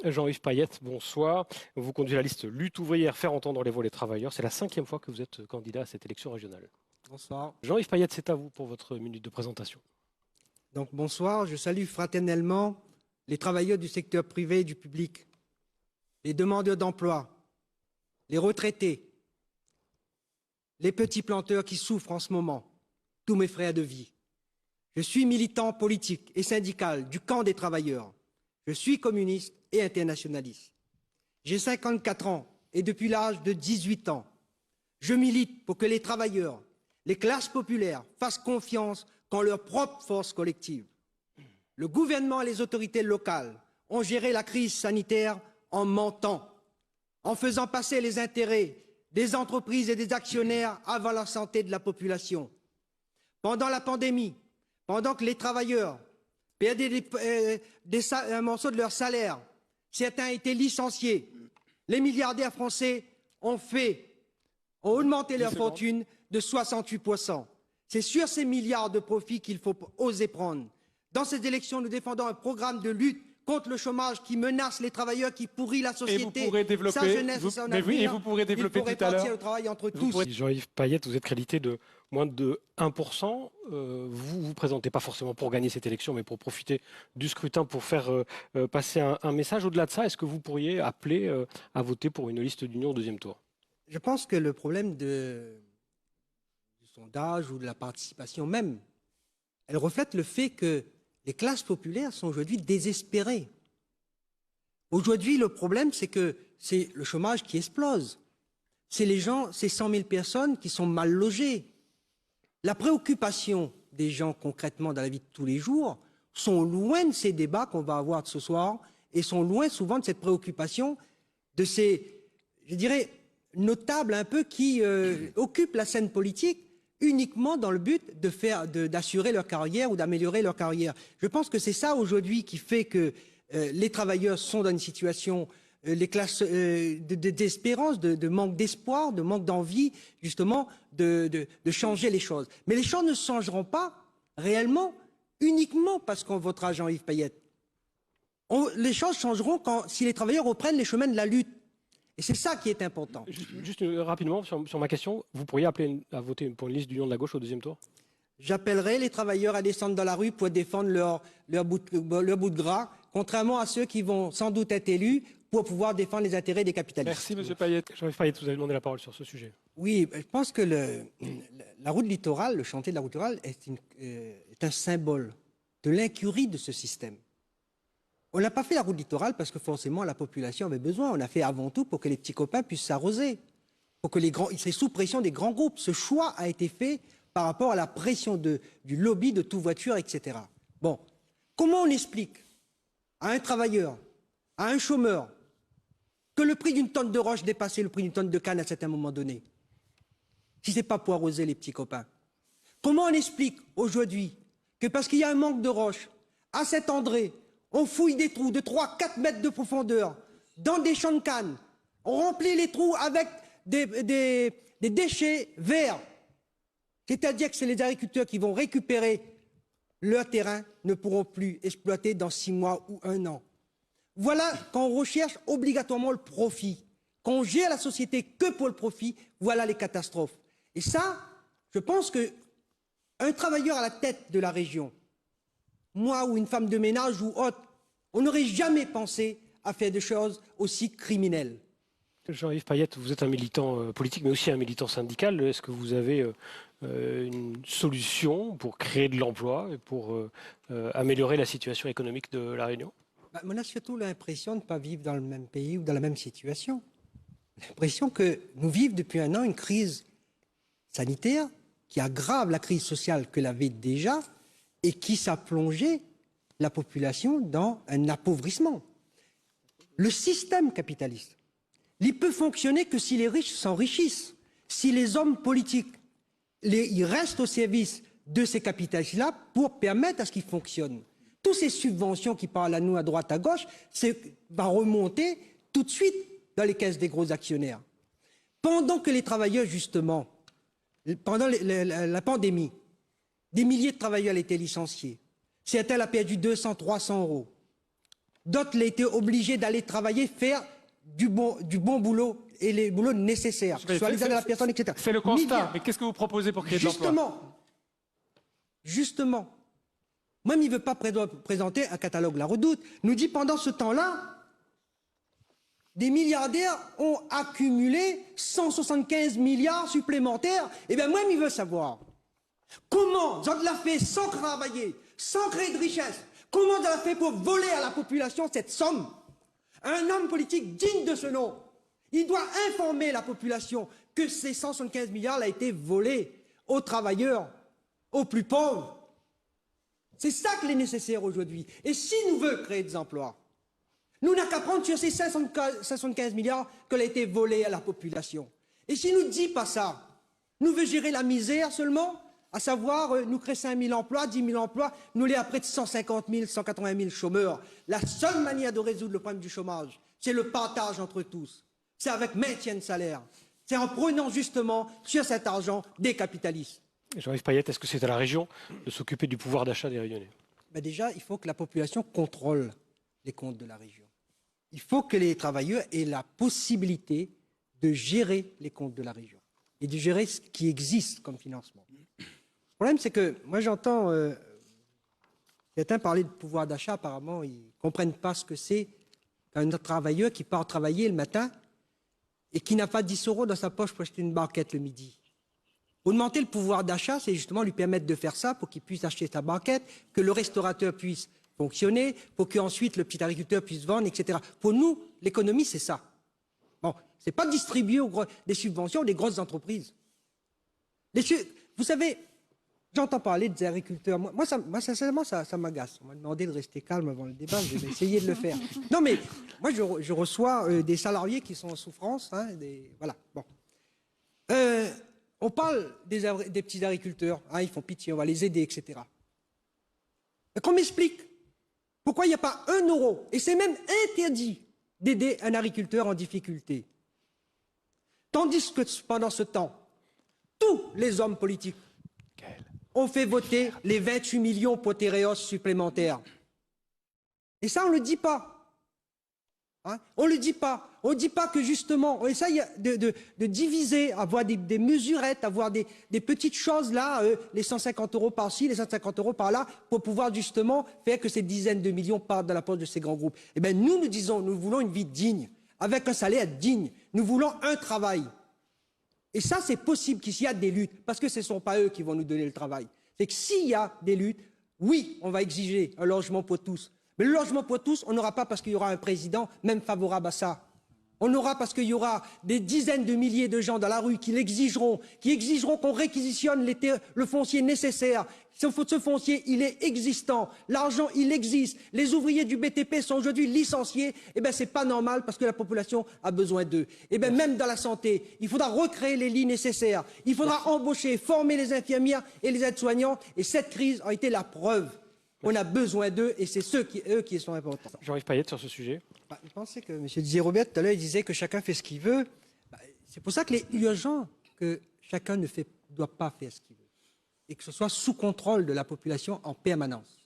Jean-Yves Payette, bonsoir. Vous conduisez la liste Lutte ouvrière, faire entendre les voix des travailleurs. C'est la cinquième fois que vous êtes candidat à cette élection régionale. Bonsoir. Jean-Yves Payette, c'est à vous pour votre minute de présentation. Donc bonsoir, je salue fraternellement les travailleurs du secteur privé et du public, les demandeurs d'emploi, les retraités, les petits planteurs qui souffrent en ce moment, tous mes frères de vie. Je suis militant politique et syndical du camp des travailleurs. Je suis communiste et internationaliste. J'ai 54 ans et depuis l'âge de 18 ans, je milite pour que les travailleurs, les classes populaires fassent confiance qu'en leur propre force collective. Le gouvernement et les autorités locales ont géré la crise sanitaire en mentant, en faisant passer les intérêts des entreprises et des actionnaires avant la santé de la population. Pendant la pandémie, pendant que les travailleurs perdaient un morceau de leur salaire, certains étaient licenciés, les milliardaires français ont augmenté leur fortune de 68%. C'est sur ces milliards de profits qu'il faut oser prendre. Dans ces élections, nous défendons un programme de lutte contre le chômage qui menace les travailleurs, qui pourrit la société, vous pourrez développer, sa jeunesse et son avenir. et vous pourrez développer Il faut tout à l'heure. répartir le travail entre tous. Jean-Yves Payette, vous êtes crédité de moins de 1%. Vous vous présentez pas forcément pour gagner cette élection, mais pour profiter du scrutin pour faire passer un message. Au-delà de ça, est-ce que vous pourriez appeler à voter pour une liste d'union au deuxième tour? Je pense que le problème du sondage ou de la participation même, elle reflète le fait que les classes populaires sont aujourd'hui désespérées. Aujourd'hui, le problème, c'est que c'est le chômage qui explose. C'est les gens, ces 100 000 personnes qui sont mal logées. La préoccupation des gens concrètement dans la vie de tous les jours sont loin de ces débats qu'on va avoir ce soir et sont loin souvent de cette préoccupation de ces, je dirais, notables un peu qui occupent la scène politique uniquement dans le but d'assurer leur carrière ou d'améliorer leur carrière. Je pense que c'est ça aujourd'hui qui fait que les travailleurs sont dans une situation, les classes d'espérance, de manque d'espoir, de manque d'envie, justement, de changer les choses. Mais les choses ne changeront pas réellement uniquement parce qu'on votera Jean-Yves Payette. Les choses changeront si les travailleurs reprennent les chemins de la lutte. Et c'est ça qui est important. Juste rapidement sur ma question, vous pourriez appeler à voter pour une liste d'union de la gauche au deuxième tour? J'appellerai les travailleurs à descendre dans la rue pour défendre leur bout de gras, contrairement à ceux qui vont sans doute être élus pour pouvoir défendre les intérêts des capitalistes. Merci, M. Payette. Jean-Yves Payette, vous avez demandé la parole sur ce sujet. Oui, je pense que la route littorale, le chantier de la route littorale est un symbole de l'incurie de ce système. On n'a pas fait la route littorale parce que forcément la population avait besoin. On l'a fait avant tout pour que les petits copains puissent s'arroser, pour que ils seraient sous pression des grands groupes. Ce choix a été fait par rapport à la pression du lobby de tout voiture, etc. Bon, comment on explique à un travailleur, à un chômeur, que le prix d'une tonne de roche dépassait le prix d'une tonne de canne à un certain moment donné, si ce n'est pas pour arroser les petits copains? Comment on explique aujourd'hui que parce qu'il y a un manque de roche, à Saint-André, on fouille des trous de 3-4 mètres de profondeur dans des champs de canne, on remplit les trous avec des déchets verts, c'est-à-dire que c'est les agriculteurs qui vont récupérer leur terrain, ne pourront plus exploiter dans 6 mois ou 1 an. Voilà, quand on recherche obligatoirement le profit, quand on gère la société que pour le profit, voilà les catastrophes. Et ça, je pense qu'un travailleur à la tête de la région, moi ou une femme de ménage ou autre, on n'aurait jamais pensé à faire des choses aussi criminelles. Jean-Yves Payette, vous êtes un militant politique, mais aussi un militant syndical. Est-ce que vous avez une solution pour créer de l'emploi et pour améliorer la situation économique de La Réunion? On a surtout l'impression de ne pas vivre dans le même pays ou dans la même situation. L'impression que nous vivons depuis 1 an une crise sanitaire qui aggrave la crise sociale que l'avait déjà et qui s'est plongé la population dans un appauvrissement. Le système capitaliste, il peut fonctionner que si les riches s'enrichissent, si les hommes politiques, ils restent au service de ces capitalistes-là pour permettre à ce qu'ils fonctionnent. Toutes ces subventions qui parlent à nous à droite, à gauche, va remonter tout de suite dans les caisses des gros actionnaires. Pendant que les travailleurs, justement, pendant la pandémie, des milliers de travailleurs étaient licenciés. Certains ont perdu 200, 300 euros. D'autres étaient obligés d'aller travailler, faire du bon boulot et les boulots nécessaires, soit les aides à la personne, etc. C'est le constat. Mais qu'est-ce que vous proposez pour créer de l'emploi? Justement. Même il ne veut pas présenter un catalogue La Redoute. Nous dit pendant ce temps-là, des milliardaires ont accumulé 175 milliards supplémentaires. Eh bien, moi, il veut savoir comment on l'a fait sans travailler, sans créer de richesse. Comment on l'a fait pour voler à la population cette somme? Un homme politique digne de ce nom, il doit informer la population que ces 175 milliards ont été volés aux travailleurs, aux plus pauvres. C'est ça qu'il est nécessaire aujourd'hui. Et si nous voulons créer des emplois, nous n'avons qu'à prendre sur ces 75 milliards qu'il a été volé à la population. Et si nous ne dit pas ça, nous voulons gérer la misère seulement, à savoir nous créer 5 000 emplois, 10 000 emplois, nous les à près de 150 000, 180 000 chômeurs. La seule manière de résoudre le problème du chômage, c'est le partage entre tous. C'est avec maintien de salaire. C'est en prenant justement sur cet argent des capitalistes. Jean-Yves Payette, est-ce que c'est à la région de s'occuper du pouvoir d'achat des Réunionnais? Déjà, il faut que la population contrôle les comptes de la région. Il faut que les travailleurs aient la possibilité de gérer les comptes de la région et de gérer ce qui existe comme financement. Le problème, c'est que moi, j'entends certains parler de pouvoir d'achat. Apparemment, ils ne comprennent pas ce que c'est qu'un travailleur qui part travailler le matin et qui n'a pas 10 € dans sa poche pour acheter une barquette le midi. Augmenter le pouvoir d'achat, c'est justement lui permettre de faire ça pour qu'il puisse acheter sa barquette, que le restaurateur puisse fonctionner, pour qu'ensuite le petit agriculteur puisse vendre, etc. Pour nous, l'économie, c'est ça. Bon, c'est pas distribuer des subventions des grosses entreprises. Vous savez, j'entends parler des agriculteurs. Moi sincèrement, ça m'agace. On m'a demandé de rester calme avant le débat, je vais essayer de le faire. Non, mais moi, je reçois des salariés qui sont en souffrance. Hein, voilà, bon. On parle des petits agriculteurs, hein, ils font pitié, on va les aider, etc. Mais qu'on m'explique pourquoi il n'y a pas 1 €, et c'est même interdit d'aider un agriculteur en difficulté. Tandis que pendant ce temps, tous les hommes politiques ont fait voter les 28 millions pour Téréos supplémentaires. Et ça, on ne le dit pas. Hein, on ne le dit pas. On ne dit pas que justement, on essaye de diviser, avoir des mesurettes, avoir des petites choses là, les 150 € par-ci, les 150 € par-là, pour pouvoir justement faire que ces dizaines de millions partent dans la poche de ces grands groupes. Eh bien, nous disons, nous voulons une vie digne, avec un salaire digne. Nous voulons un travail. Et ça, c'est possible qu'il y a des luttes, parce que ce ne sont pas eux qui vont nous donner le travail. C'est que s'il y a des luttes, oui, on va exiger un logement pour tous. Mais le logement pour tous, on n'aura pas parce qu'il y aura un président même favorable à ça. On aura parce qu'il y aura des dizaines de milliers de gens dans la rue qui l'exigeront, qu'on réquisitionne le foncier nécessaire. Ce foncier, il est existant. L'argent, il existe. Les ouvriers du BTP sont aujourd'hui licenciés. Eh bien, c'est pas normal parce que la population a besoin d'eux. Eh bien, même dans la santé, il faudra recréer les lits nécessaires. Il faudra embaucher, former les infirmières et les aides-soignantes. Et cette crise a été la preuve. On a besoin d'eux et c'est eux qui sont importants. Jean-Yves Payette sur ce sujet. Je pensais que M. Didier Robert, tout à l'heure, il disait que chacun fait ce qu'il veut. C'est pour ça qu'il est urgent que chacun ne doit pas faire ce qu'il veut. Et que ce soit sous contrôle de la population en permanence.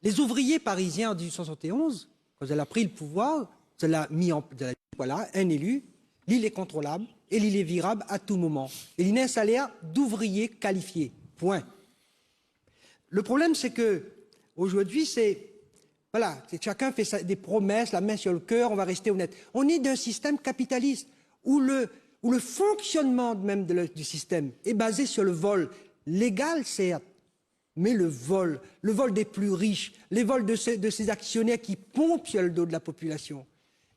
Les ouvriers parisiens en 1871, quand elle a pris le pouvoir, elle a mis voilà, un élu, l'île est contrôlable et l'île est virable à tout moment. Et il y a un salaire d'ouvrier qualifié. Point. Le problème, c'est que aujourd'hui, voilà, chacun fait des promesses, la main sur le cœur, on va rester honnête. On est d'un système capitaliste où le fonctionnement même du système est basé sur le vol légal, certes, mais le vol des plus riches, les vols de ces actionnaires qui pompent sur le dos de la population.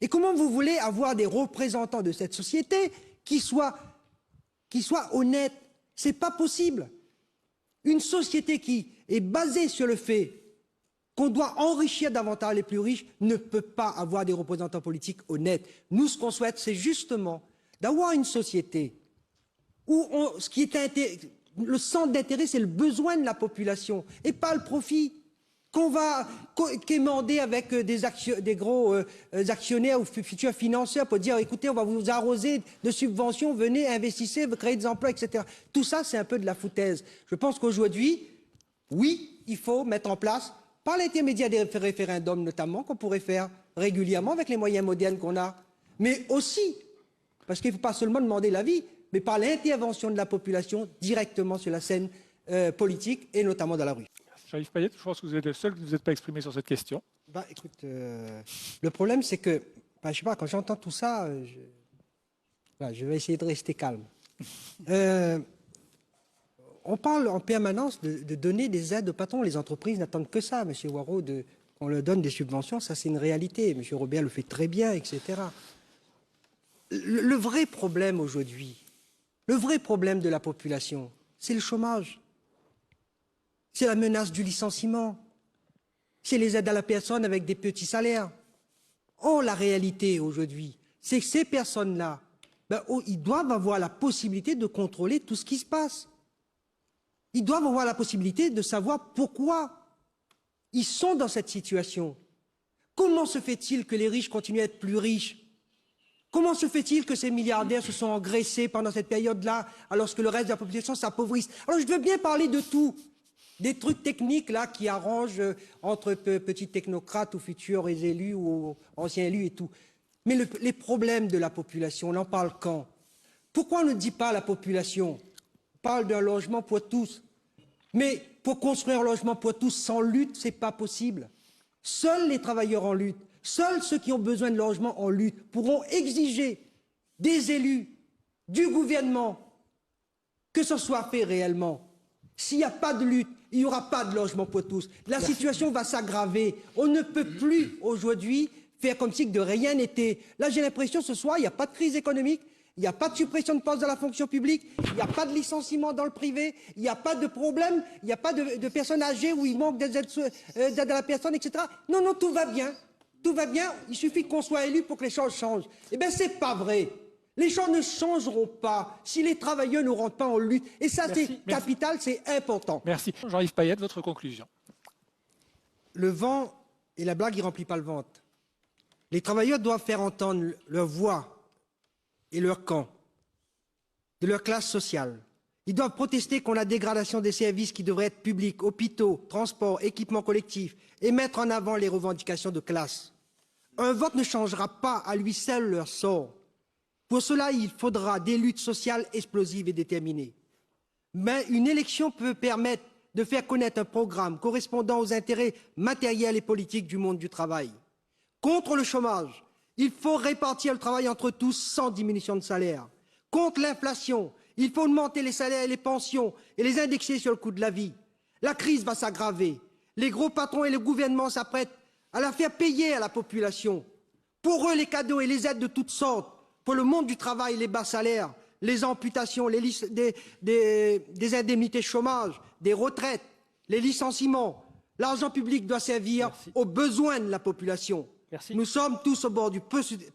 Et comment vous voulez avoir des représentants de cette société qui soient honnêtes? C'est pas possible. Une société qui est basée sur le fait qu'on doit enrichir davantage les plus riches ne peut pas avoir des représentants politiques honnêtes. Nous, ce qu'on souhaite, c'est justement d'avoir une société où le centre d'intérêt, c'est le besoin de la population et pas le profit qu'on va quémander avec des gros actionnaires ou futurs financeurs pour dire, écoutez, on va vous arroser de subventions, venez, investissez, créez des emplois, etc. Tout ça, c'est un peu de la foutaise. Je pense qu'aujourd'hui, oui, il faut mettre en place par l'intermédiaire des référendums notamment, qu'on pourrait faire régulièrement avec les moyens modernes qu'on a, mais aussi, parce qu'il ne faut pas seulement demander l'avis, mais par l'intervention de la population directement sur la scène politique et notamment dans la rue. Jean-Yves Payette, je pense que vous êtes le seul qui ne vous êtes pas exprimé sur cette question. Bah, écoute, le problème c'est que, bah, je sais pas, quand j'entends tout ça, je vais essayer de rester calme. On parle en permanence de donner des aides aux patrons. Les entreprises n'attendent que ça, M. Waro, qu'on leur donne des subventions, ça c'est une réalité. M. Robert le fait très bien, etc. Le vrai problème aujourd'hui, le vrai problème de la population, c'est le chômage. C'est la menace du licenciement. C'est les aides à la personne avec des petits salaires. Or, la réalité aujourd'hui, c'est que ces personnes-là, ils doivent avoir la possibilité de contrôler tout ce qui se passe. Ils doivent avoir la possibilité de savoir pourquoi ils sont dans cette situation. Comment se fait-il que les riches continuent à être plus riches? Comment se fait-il que ces milliardaires se sont engraissés pendant cette période-là, alors que le reste de la population s'appauvrisse? Alors je veux bien parler de tout, des trucs techniques là qui arrangent entre petits technocrates ou futurs élus ou anciens élus et tout. Mais les problèmes de la population, on en parle quand? Pourquoi on ne dit pas à la population? On parle d'un logement pour tous. Mais pour construire un logement pour tous sans lutte, ce n'est pas possible. Seuls les travailleurs en lutte, seuls ceux qui ont besoin de logement en lutte pourront exiger des élus, du gouvernement, que ce soit fait réellement. S'il n'y a pas de lutte, il n'y aura pas de logement pour tous. La situation va s'aggraver. On ne peut plus aujourd'hui faire comme si de rien n'était. Là, j'ai l'impression ce soir, il n'y a pas de crise économique, il n'y a pas de suppression de postes dans la fonction publique, il n'y a pas de licenciement dans le privé, il n'y a pas de problème, il n'y a pas de personnes âgées où il manque d'aide à la personne, etc. Non, non, tout va bien. Tout va bien, il suffit qu'on soit élu pour que les choses changent. Eh bien, c'est pas vrai. Les choses ne changeront pas si les travailleurs ne rentrent pas en lutte. Et ça, c'est capital, c'est important. Merci. Jean-Yves Payette, votre conclusion. Le vent et la blague, il ne remplit pas le ventre. Les travailleurs doivent faire entendre leur voix et leur camp, de leur classe sociale. Ils doivent protester contre la dégradation des services qui devraient être publics, hôpitaux, transports, équipements collectifs, et mettre en avant les revendications de classe. Un vote ne changera pas à lui seul leur sort. Pour cela, il faudra des luttes sociales explosives et déterminées. Mais une élection peut permettre de faire connaître un programme correspondant aux intérêts matériels et politiques du monde du travail. Contre le chômage, il faut répartir le travail entre tous sans diminution de salaire. Contre l'inflation, il faut augmenter les salaires et les pensions et les indexer sur le coût de la vie. La crise va s'aggraver. Les gros patrons et le gouvernement s'apprêtent à la faire payer à la population. Pour eux, les cadeaux et les aides de toutes sortes, pour le monde du travail, les bas salaires, les amputations, des indemnités chômage, des retraites, les licenciements, l'argent public doit servir aux besoins de la population. Nous sommes tous au bord du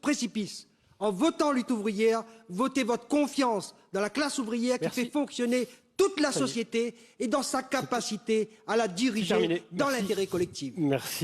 précipice. En votant lutte ouvrière, votez votre confiance dans la classe ouvrière qui fait fonctionner toute la société et dans sa capacité à la diriger dans l'intérêt collectif. Merci.